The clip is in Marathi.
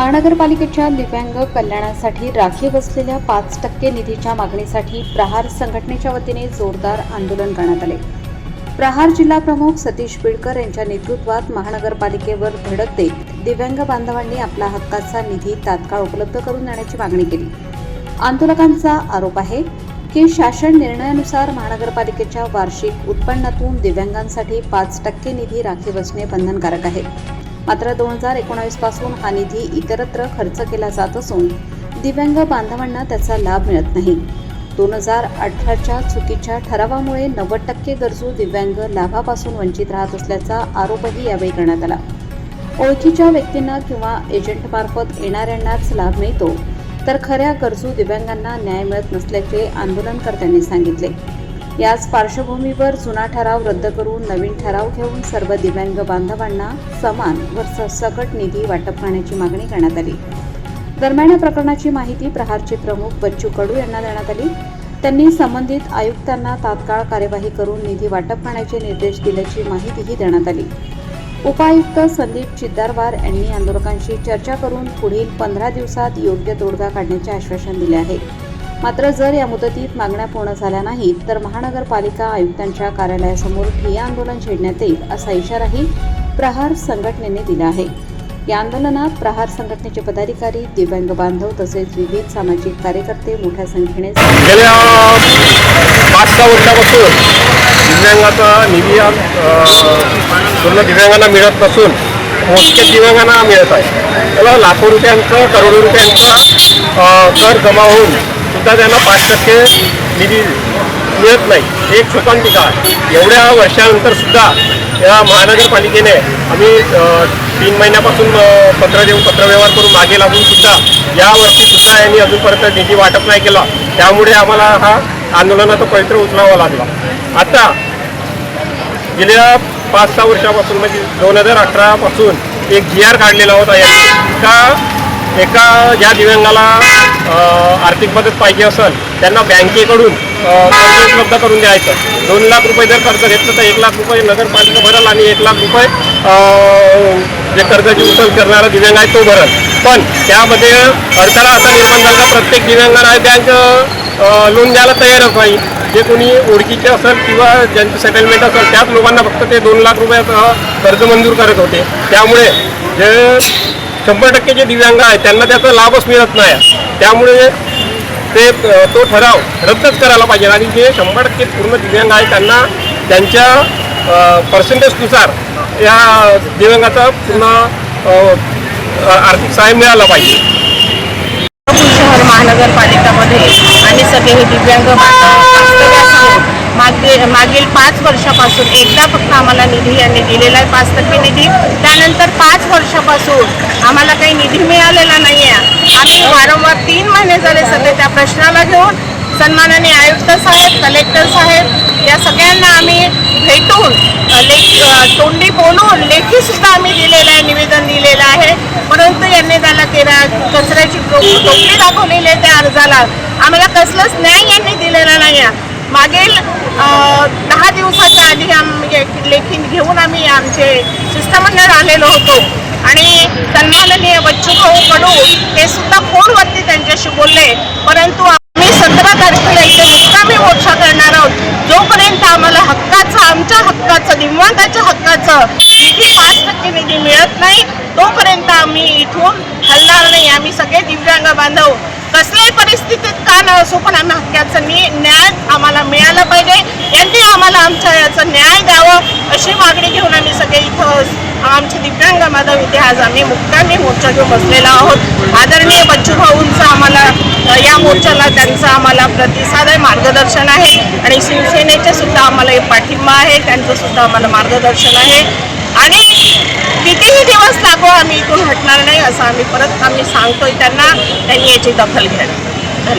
महानगरपालिकेच्या दिव्यांग कल्याणासाठी राखीव असलेल्या 5% निधीच्या मागणीसाठी प्रहार संघटनेच्या वतीने जोरदार आंदोलन करण्यात आले। प्रहार जिल्हा प्रमुख सतीश बिडकर यांच्या नेतृत्वात महानगरपालिकेवर धडक देत दिव्यांग बांधवांनी आपला हक्काचा निधी तात्काळ उपलब्ध करून देण्याची मागणी केली। आंदोलकांचा आरोप आहे की शासन निर्णयानुसार महानगरपालिकेच्या वार्षिक उत्पन्नातून दिव्यांगांसाठी 5% निधी राखीव असणे बंधनकारक आहे। मात्र 2019 पासून हा निधी इतरत्र खर्च केला जात असून दिव्यांग बांधवांना त्याचा लाभ मिळत नाही। 2018च्या चुकीच्या ठरावामुळे 90% गरजू दिव्यांग लाभापासून वंचित राहत असल्याचा आरोपही यावेळी करण्यात आला। ओळखीच्या व्यक्तींना किंवा एजंटमार्फत येणाऱ्यांनाच लाभ मिळतो, तर खऱ्या गरजू दिव्यांगांना न्याय मिळत नसल्याचे आंदोलनकर्त्यांनी सांगितले। याच पार्श्वभूमीवर जुना ठराव रद्द करून नवीन ठराव घेऊन सर्व दिव्यांग बांधवांना समान व सरसकट निधी वाटप करण्याची मागणी करण्यात आली। दरम्यान या प्रकरणाची माहिती प्रहारचे प्रमुख बच्चू कडू यांना देण्यात आली। त्यांनी संबंधित आयुक्तांना तात्काळ कार्यवाही करून निधी वाटप करण्याचे निर्देश दिल्याची माहितीही देण्यात आली। उपायुक्त संदीप चिद्दारवार यांनी आंदोलकांशी चर्चा करून पुढील 15 दिवसात योग्य तोडगा काढण्याचे आश्वासन दिले आहे। मात्र जर या मुदतीत मागण्या पूर्ण झाल्या नाहीत तर महानगरपालिका आयुक्तांच्या कार्यालयासमोर ठिय्या आंदोलन छेडण्यात येईल असा इशाराही प्रहार संघटनेने दिला आहे। या आंदोलनात प्रहार संघटनेचे पदाधिकारी, दिव्यांग बांधव तसेच विविध सामाजिक कार्यकर्ते मोठ्या संख्येने गेल्या 5-6 वर्षापासून दिव्यांगाचा निधी पूर्ण दिव्यांगांना मिळत नसून मोजक्या दिव्यांगांना मिळत आहे। त्याला लाखो रुपयांचा, करोडो रुपयांचा कर जमा होऊन सुद्धा त्यांना 5% निधी मिळत नाही। एक शोकांतिका आहे। एवढ्या वर्षानंतर सुद्धा या महानगरपालिकेने आम्ही 3 महिन्यापासून पत्र देऊन पत्रव्यवहार करून मागे लागून सुद्धा यावर्षी सुद्धा यांनी अजूनपर्यंत निधी वाटप नाही केला। त्यामुळे आम्हाला हा आंदोलनाचा पवित्र उचलावा लागला। आता गेल्या 5-6 वर्षापासून म्हणजे 2018 पासून एक GR काढलेला होता एका ज्या दिव्यांगाला आर्थिक मदत पाहिजे असेल त्यांना बँकेकडून कर्ज उपलब्ध करून द्यायचं। 2 लाख रुपये जर कर्ज घेतलं तर 1 लाख रुपये नगरपालिका भरल आणि 1 लाख रुपये जे कर्जाची उचल करणारा दिव्यांग आहे तो भरल। पण त्यामध्ये अडथळा असा निर्माण झाला, प्रत्येक दिव्यांगाला बँक लोन द्यायला तयारच नाही। जे कोणी ओळखीचे असेल किंवा ज्यांचं सेटलमेंट असेल त्याच लोकांना फक्त ते 2 लाख रुपयाचं कर्ज मंजूर करत होते। त्यामुळे जे 100% जे दिव्यांग आहेत त्यांना त्याचा लाभच मिळत नाही। त्यामुळे तो ठराव रद्दच करायला पाहिजे आणि जे 100% पूर्ण दिव्यांग आहेत त्यांना त्यांच्या पर्सेंटेजनुसार या दिव्यांगाचा पूर्ण आर्थिक सहाय्य मिळालं पाहिजे। शहर महानगरपालिकामध्ये आम्ही सगळे हे दिव्यांग मागील 5 वर्षापासून एकदा फक्त आम्हाला निधी यांनी दिलेला आहे 5% निधी। त्यानंतर 5 वर्षापासून आम्हाला काही निधी मिळालेला नाही आहे। आम्ही वारंवार 3 महिने झाले सध्या त्या प्रश्नाला घेऊन सन्माननीय आयुक्त साहेब, कलेक्टर साहेब या सगळ्यांना आम्ही भेटून तोंडी बोलून लेखीसुद्धा आम्ही दिलेलं आहे, निवेदन दिलेलं आहे। परंतु यांनी त्याला कचऱ्याची टोपली दाखवलेली आहे त्या अर्जाला। आम्हाला कसलंच न्याय यांनी दिलेला नाही आहे। मागील 10 दिवसाच्या आधी आम्ही लेखी घेऊन आम्ही आमचे शिष्टमंडळ आलेलो होतो आणि सन्माननीय बच्चू कडू हे सुद्धा फोनवरती त्यांच्याशी बोलले। परंतु आम्ही 17 तारखेला इथे मुक्कामी मोर्चा करणार आहोत। जोपर्यंत आम्हाला आमच्या हक्काचं दिव्यांगाच्या हक्काचं निधी 5% निधी मिळत नाही तोपर्यंत आम्ही इथून हलणार नाही। आम्ही सगळे दिव्यांग बांधव कसल्याही परिस्थितीत का न असो पण आम्ही हक्काचा न्याय आम्हाला मिळाला पाहिजे। यांनी आम्हाला आमच्या याचं न्याय द्यावं अशी मागणी घेऊन आम्ही सगळे इथं आमचे दिव्यांग बांधव इथे आज आम्ही मुक्कामी मोर्चा घेऊन बसलेला आहोत। आदरणीय बच्चू भाऊंचा आम्हाला या मोर्चाला त्यांचा आम्हाला प्रतिसाद आहे, मार्गदर्शन आहे आणि शिवसेनेचे सुद्धा आम्हाला पाठिंबा आहे, त्यांचं सुद्धा आम्हाला मार्गदर्शन आहे आणि कितीही दिवस लागो आम्ही इथून हटणार नाही असं आम्ही सांगतोय त्यांना। त्यांनी याची दखल घ्यावी।